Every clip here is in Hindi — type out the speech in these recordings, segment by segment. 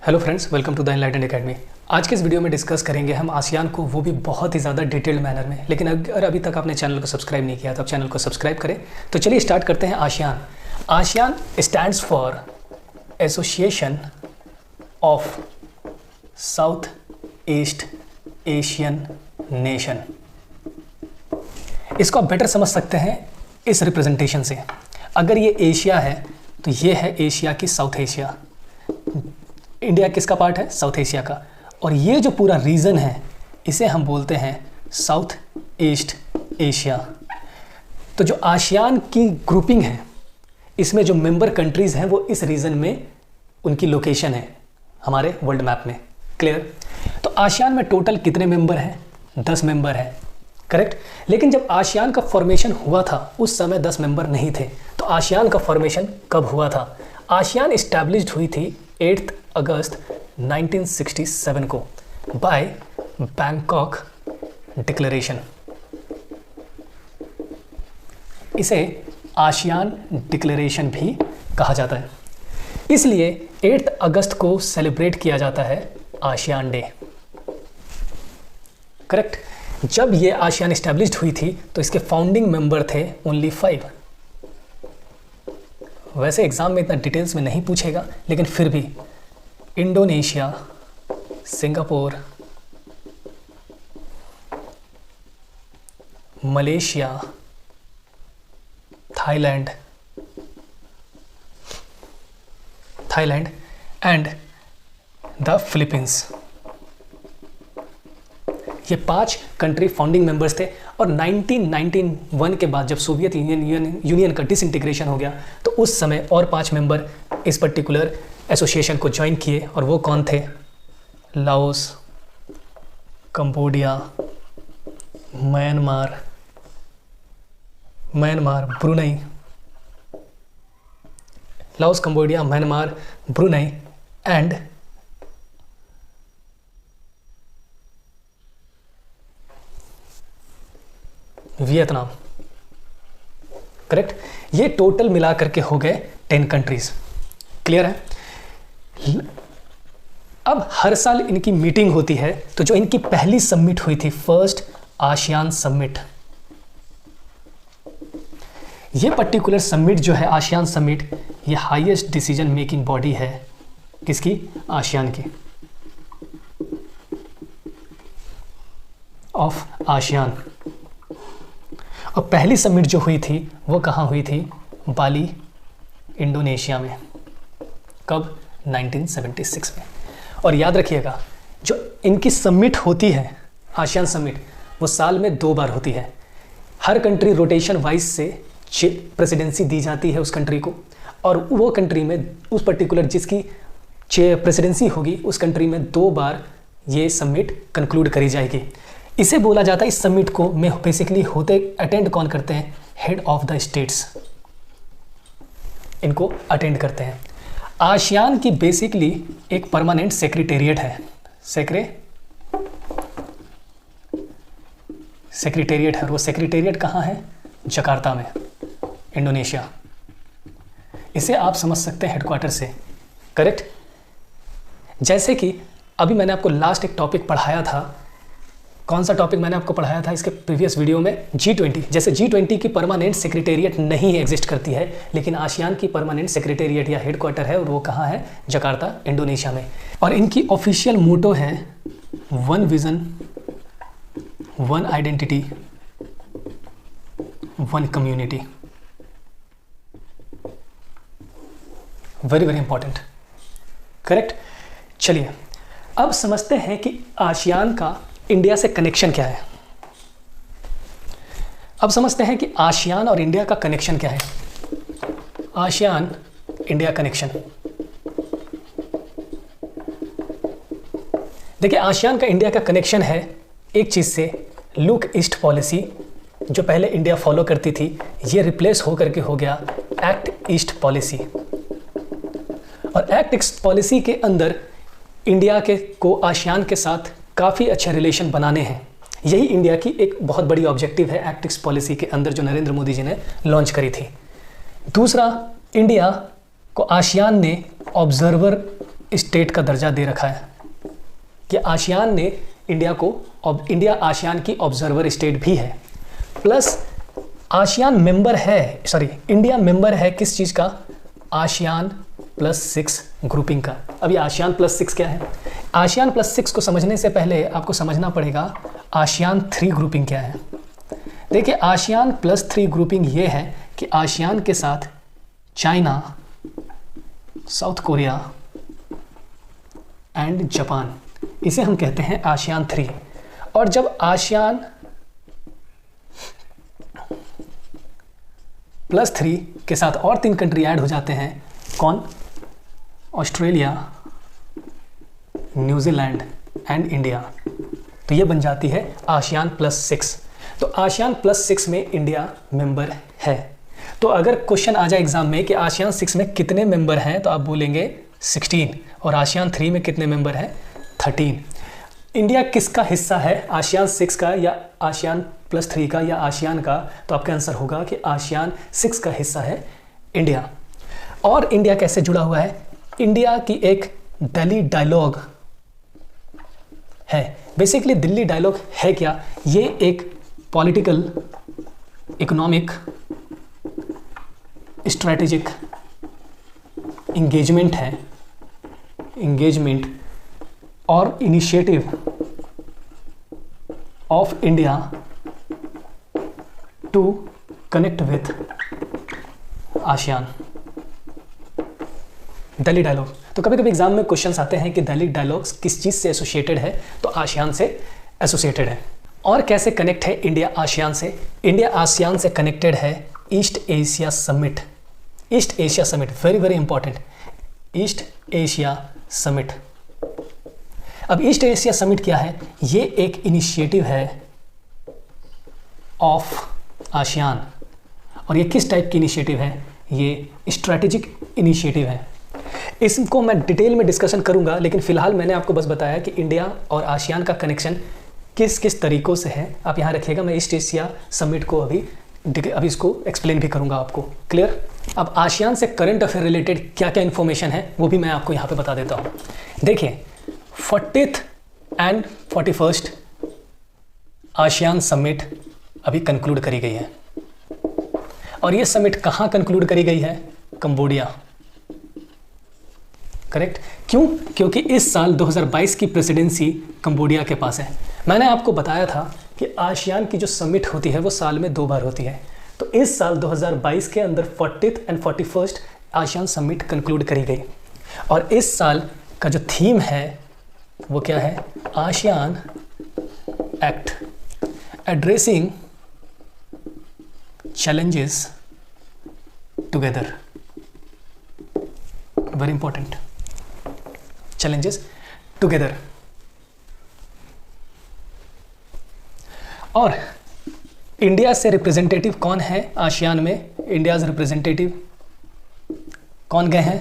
Hello friends, welcome to the enlightened academy. आज के इस वीडियो में डिस्कस करेंगे हम आसियान को, वो भी बहुत ही ज़्यादा डिटेल्ड मैनर में। लेकिन अगर अभी तक आपने चैनल को सब्सक्राइब नहीं किया तो आप चैनल को सब्सक्राइब करें। तो चलिए स्टार्ट करते हैं। ASEAN ASEAN stands for association of south east Asian nation. इसको आप बेटर समझ सकते हैं इस रिप्रेजेंटेशन से। अगर ये एशिया है तो ये है एशिया की साउथ एशिया। इंडिया किसका पार्ट है? साउथ एशिया का। और ये जो पूरा रीजन है इसे हम बोलते हैं साउथ ईस्ट एशिया। तो जो आसियान की ग्रुपिंग है इसमें जो मेंबर कंट्रीज़ हैं वो इस रीजन में उनकी लोकेशन है हमारे वर्ल्ड मैप में। क्लियर? तो आसियान में टोटल कितने मेंबर हैं? 10 मेंबर हैं। करेक्ट? लेकिन जब आसियान का फॉर्मेशन हुआ था उस समय 10 मेंबर नहीं थे। तो आसियान का फॉर्मेशन कब हुआ था? आसियान इस्टेब्लिश्ड हुई थी 8 अगस्त 1967 को बाय बैंकॉक डिक्लेरेशन। इसे आसियान डिक्लेरेशन भी कहा जाता है। इसलिए 8 अगस्त को सेलिब्रेट किया जाता है आसियान डे। करेक्ट? जब ये आसियान इस्टेब्लिश्ड हुई थी तो इसके फाउंडिंग मेंबर थे ओनली 5। वैसे एग्जाम में इतना डिटेल्स में नहीं पूछेगा, लेकिन फिर भी Indonesia, Singapore, Malaysia, Thailand and the Philippines, ये 5 कंट्री फाउंडिंग मेंबर्स थे। और 1991 के बाद जब सोवियत यूनियन का डिसइंटीग्रेशन हो गया तो उस समय और 5 मेंबर इस पर्टिकुलर एसोसिएशन को ज्वाइन किए। और वो कौन थे? Laos, Cambodia, Myanmar, Brunei, Laos, Cambodia, Myanmar, Brunei and Vietnam. Correct? ये टोटल मिला करके हो गए 10 कंट्रीज। क्लियर है? अब हर साल इनकी मीटिंग होती है। तो जो इनकी पहली समिट हुई थी, फर्स्ट आसियान समिट, ये पर्टिकुलर समिट जो है आसियान समिट, ये हाईएस्ट डिसीजन मेकिंग बॉडी है किसकी? आसियान की, ऑफ आसियान। और पहली समिट जो हुई थी वो कहाँ हुई थी? बाली, इंडोनेशिया में। कब? 1976 में। और याद रखिएगा जो इनकी समिट होती है आसियान समिट, वो साल में 2 बार होती है। हर कंट्री रोटेशन वाइज से प्रेसिडेंसी दी जाती है उस कंट्री को, और वो कंट्री में उस पर्टिकुलर जिसकी प्रेसिडेंसी होगी उस कंट्री में 2 बार ये समिट कंक्लूड करी जाएगी। इसे बोला जाता है, इस समिट को में बेसिकली होते अटेंड कौन करते हैं? हेड ऑफ द स्टेट्स इनको अटेंड करते हैं। आसियान की बेसिकली एक परमानेंट सेक्रेटेरिएट है। सेक्रेटेरिएट है, और वो सेक्रेटेरिएट कहाँ है? जकार्ता में, इंडोनेशिया। इसे आप समझ सकते हैं हेडक्वार्टर से। करेक्ट? जैसे कि अभी मैंने आपको लास्ट एक टॉपिक पढ़ाया था। कौन सा टॉपिक मैंने आपको पढ़ाया था इसके प्रीवियस वीडियो में? G20। जैसे G20 की परमानेंट सेक्रेटेरिएट नहीं एग्जिस्ट करती है, लेकिन आसियान की परमानेंट सेक्रेटेरिएट या हेडक्वार्टर है, और वो कहाँ है? जकार्ता, इंडोनेशिया में। और इनकी ऑफिशियल मोटो है one vision, one identity, one community. Very very important. Correct? चलिए अब समझते हैं कि आसियान का इंडिया से कनेक्शन क्या है। अब समझते हैं कि आसियान और इंडिया का कनेक्शन क्या है। ASEAN India connection. देखिए, आसियान का इंडिया का कनेक्शन है एक चीज से, लुक ईस्ट पॉलिसी जो पहले इंडिया फॉलो करती थी, ये रिप्लेस हो करके हो गया एक्ट ईस्ट पॉलिसी। और एक्ट ईस्ट पॉलिसी के अंदर इंडिया के को आसियान के साथ काफ़ी अच्छे रिलेशन बनाने हैं। यही इंडिया की एक बहुत बड़ी ऑब्जेक्टिव है एक्ट ईस्ट पॉलिसी के अंदर, जो नरेंद्र मोदी जी ने लॉन्च करी थी। दूसरा, इंडिया को आसियान ने ऑब्जर्वर स्टेट का दर्जा दे रखा है कि आसियान ने इंडिया आसियान की ऑब्जर्वर स्टेट भी है, प्लस आसियान मेंबर है, इंडिया मेंबर है किस चीज़ का, आसियान +6 ग्रुपिंग का। अभी आसियान +6 क्या है? आसियान +6 को समझने से पहले आपको समझना पड़ेगा आसियान 3 ग्रुपिंग क्या है। देखिए, आसियान +3 ग्रुपिंग ये है कि आसियान के साथ China, south Korea and Japan, इसे हम कहते हैं आसियान 3। और जब आसियान +3 के साथ और 3 कंट्री ऐड हो जाते हैं, कौन? ऑस्ट्रेलिया, न्यूजीलैंड एंड इंडिया, तो ये बन जाती है आसियान +6। तो आसियान +6 में इंडिया मेंबर है। तो अगर क्वेश्चन आ जाए एग्जाम में कि आसियान 6 में कितने मेंबर हैं, तो आप बोलेंगे 16, और आसियान 3 में कितने मेंबर हैं? 13। इंडिया किसका हिस्सा है, आसियान 6 का या आसियान +3 का या आसियान का? तो आपका आंसर होगा कि आसियान 6 का हिस्सा है इंडिया। और इंडिया कैसे जुड़ा हुआ है? इंडिया की एक दिल्ली डायलॉग है। बेसिकली दिल्ली डायलॉग है क्या? ये एक पॉलिटिकल, इकोनॉमिक, स्ट्रैटेजिक इंगेजमेंट है, और initiative of India to connect with ASEAN. Delhi dialogue, तो कभी कभी एग्जाम में क्वेश्चंस आते हैं कि दिल्ली डायलॉग्स किस चीज़ से एसोसिएटेड है, तो आसियान से एसोसिएटेड है। और कैसे कनेक्ट है इंडिया आसियान से? इंडिया आसियान से कनेक्टेड है east Asia summit. East Asia summit, very very important, east Asia summit. अब ईस्ट एशिया समिट क्या है? ये एक इनिशिएटिव है ऑफ आसियान। और ये किस टाइप की इनिशिएटिव है? ये स्ट्रैटेजिक इनिशिएटिव है। इसको मैं डिटेल में डिस्कशन करूंगा, लेकिन फिलहाल मैंने आपको बस बताया कि इंडिया और आसियान का कनेक्शन किस किस तरीकों से है। आप यहाँ रखिएगा, मैं ईस्ट एशिया समिट को अभी इसको एक्सप्लेन भी करूंगा आपको। क्लियर? अब आसियान से करंट अफेयर रिलेटेड क्या क्या इन्फॉर्मेशन है वो भी मैं आपको यहाँ पे बता देता हूँ। देखिए, 40th and 41st ASEAN summit अभी कंक्लूड करी गई है। और ये समिट कहाँ कंक्लूड करी गई है? कंबोडिया। करेक्ट? क्यों? क्योंकि इस साल 2022 की प्रेसिडेंसी कंबोडिया के पास है। मैंने आपको बताया था कि आसियान की जो समिट होती है वो साल में 2 बार होती है। तो इस साल 2022 के अंदर 40th and 41st ASEAN summit conclude करी गई। और इस साल का जो थीम है वो क्या है? ASEAN act, addressing challenges together, very important, challenges together। और इंडिया से रिप्रेजेंटेटिव कौन है आसियान में? इंडियाज रिप्रेजेंटेटिव कौन गए हैं?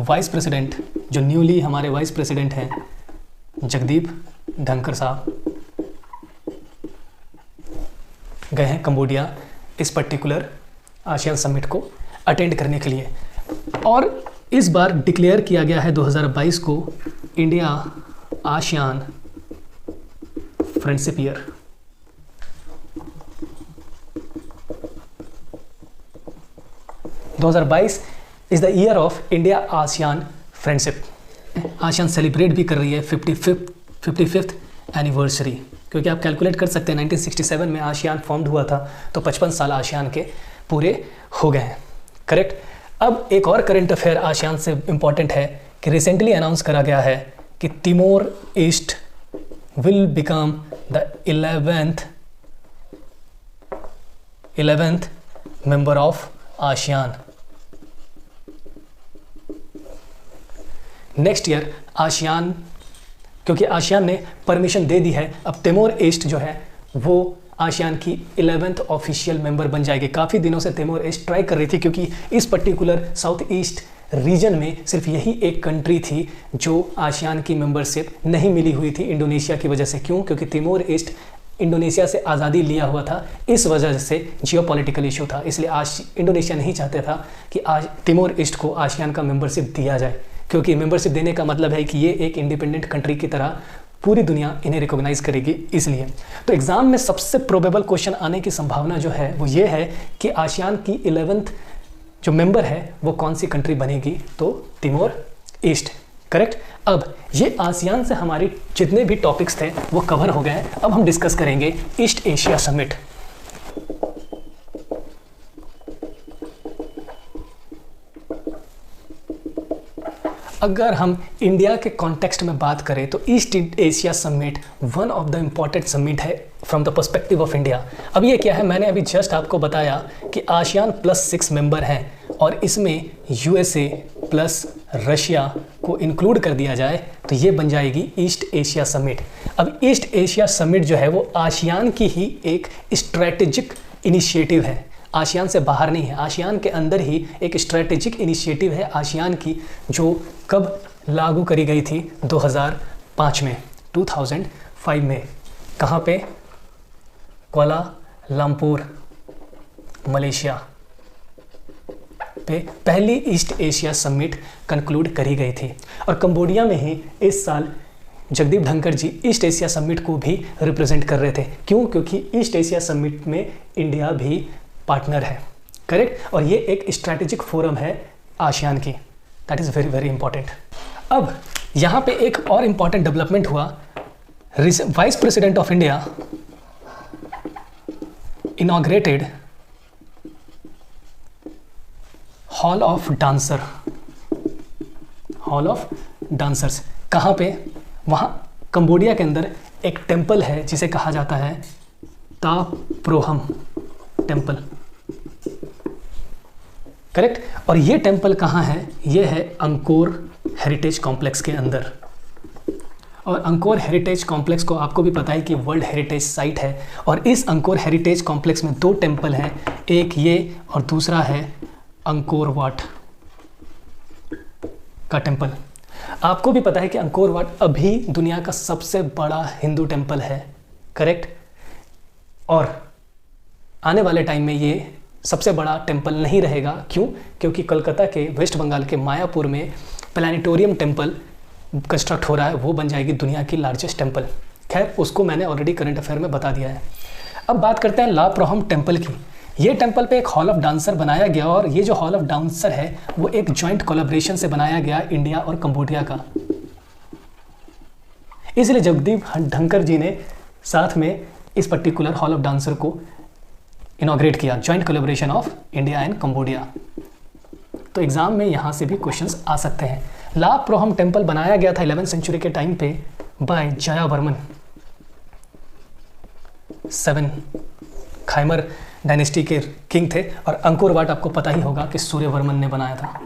वाइस प्रेसिडेंट, जो न्यूली हमारे वाइस प्रेसिडेंट हैं, जगदीप धनखड़ साहब गए हैं कंबोडिया इस पर्टिकुलर आसियान समिट को अटेंड करने के लिए। और इस बार डिक्लेयर किया गया है 2022 को India ASEAN friendship year. Is the year of India ASEAN friendship. ASEAN celebrate भी कर रही है 55th एनिवर्सरी, क्योंकि आप कैलकुलेट कर सकते हैं 1967 में आसियान फॉर्म्ड हुआ था, तो 55 साल आसियान के पूरे हो गए हैं। करेक्ट? अब एक और करंट अफेयर आसियान से इम्पॉर्टेंट है कि रिसेंटली अनाउंस करा गया है कि Timor east will become the 11th member of ASEAN. Next year ASEAN, क्योंकि आसियान ने परमिशन दे दी है, अब तिमोर ईस्ट जो है वो आसियान की 11th ऑफिशियल मेंबर बन जाएगी। काफ़ी दिनों से तिमोर ईस्ट ट्राई कर रही थी, क्योंकि इस पर्टिकुलर साउथ ईस्ट रीजन में सिर्फ यही एक कंट्री थी जो आसियान की मेंबरशिप नहीं मिली हुई थी इंडोनेशिया की वजह से। क्यों? क्योंकि तिमोर ईस्ट इंडोनेशिया से आज़ादी लिया हुआ था, इस वजह से जियोपॉलिटिकल इशू था, इसलिए आज इंडोनेशिया नहीं चाहते था कि आज तिमोर ईस्ट को आसियान का मेंबरशिप दिया जाए। क्योंकि मेंबरशिप देने का मतलब है कि ये एक इंडिपेंडेंट कंट्री की तरह पूरी दुनिया इन्हें रिकॉग्नाइज करेगी, इसलिए। तो एग्जाम में सबसे प्रोबेबल क्वेश्चन आने की संभावना जो है वो ये है कि आसियान की 11th जो मेंबर है वो कौन सी कंट्री बनेगी, तो तिमोर ईस्ट, करेक्ट। अब ये आसियान से हमारे जितने भी टॉपिक्स थे वो कवर हो गए। अब हम डिस्कस करेंगे ईस्ट एशिया समिट। अगर हम इंडिया के कॉन्टेक्स्ट में बात करें तो East Asia summit one of the important summit है from the perspective of India. अब ये क्या है, मैंने अभी जस्ट आपको बताया कि आसियान +6 मेंबर हैं और इसमें यूएसए प्लस रशिया को इंक्लूड कर दिया जाए तो ये बन जाएगी ईस्ट एशिया समिट। अब ईस्ट एशिया समिट जो है वो आसियान की ही एक स्ट्रैटेजिक इनिशिएटिव है, आसियान से बाहर नहीं है, आसियान के अंदर ही एक स्ट्रैटेजिक इनिशिएटिव है आसियान की, जो कब लागू करी गई थी 2005 में, 2005 में। कहाँ पे? कुआलालंपुर मलेशिया पे पहली ईस्ट एशिया समिट कंक्लूड करी गई थी। और कंबोडिया में ही इस साल जगदीप धनखड़ जी ईस्ट एशिया समिट को भी रिप्रेजेंट कर रहे थे। क्यों? क्योंकि ईस्ट एशिया समिट में इंडिया भी पार्टनर है, करेक्ट। और ये एक स्ट्रैटेजिक फोरम है आसियान की, that is very very important. अब यहाँ पे एक और इम्पॉर्टेंट डेवलपमेंट हुआ, vice president of India inaugurated hall of dancer, hall of dancers. कहाँ पे? वहाँ कंबोडिया के अंदर एक टेम्पल है जिसे कहा जाता है ता प्रोहम टेम्पल, करेक्ट। और ये टेम्पल कहाँ है? ये है अंकोर हेरिटेज कॉम्प्लेक्स के अंदर। और अंकोर हेरिटेज कॉम्प्लेक्स को आपको भी पता है कि वर्ल्ड हेरिटेज साइट है। और इस अंकोर हेरिटेज कॉम्प्लेक्स में 2 टेम्पल हैं, एक ये और दूसरा है अंकोर वाट का टेम्पल। आपको भी पता है कि अंकोर वाट अभी दुनिया का सबसे बड़ा हिंदू टेम्पल है, करेक्ट। और आने वाले टाइम में ये सबसे बड़ा टेम्पल नहीं रहेगा। क्यों? क्योंकि कोलकाता के वेस्ट बंगाल के मायापुर में प्लानिटोरियम टेम्पल कंस्ट्रक्ट हो रहा है, वो बन जाएगी दुनिया की लार्जेस्ट टेम्पल। खैर, उसको मैंने ऑलरेडी करंट अफेयर में बता दिया है। अब बात करते हैं ला प्रोहम टेम्पल की। ये टेम्पल पे एक हॉल ऑफ डांसर बनाया गया और ये जो हॉल ऑफ डांसर है वो एक जॉइंट कोलैबोरेशन से बनाया गया इंडिया और कंबोडिया का। इसलिए जगदीप धनखड़ जी ने साथ में इस पर्टिकुलर हॉल ऑफ डांसर को इनॉग्रेट किया, joint collaboration of India and Cambodia. तो एग्जाम में यहाँ से भी क्वेश्चंस आ सकते हैं। ला प्रोहम टेम्पल बनाया गया था 11th सेंचुरी के टाइम पे बाय जयावर्मन 7 खैमर डायनेस्टी के किंग थे। और अंकोर वाट आपको पता ही होगा कि सूर्यवर्मन ने बनाया था,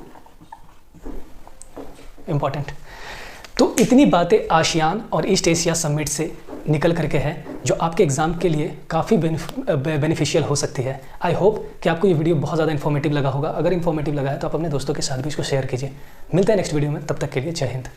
इंपॉर्टेंट। तो इतनी बातें आसियान और ईस्ट एशिया समिट से निकल करके है जो आपके एग्जाम के लिए काफ़ी बेनिफिशियल हो सकती है। आई होप कि आपको ये वीडियो बहुत ज़्यादा इन्फॉर्मेटिव लगा होगा। अगर इन्फॉर्मेटिव लगा है तो आप अपने दोस्तों के साथ भी इसको शेयर कीजिए। मिलते हैं नेक्स्ट वीडियो में, तब तक के लिए जय हिंद।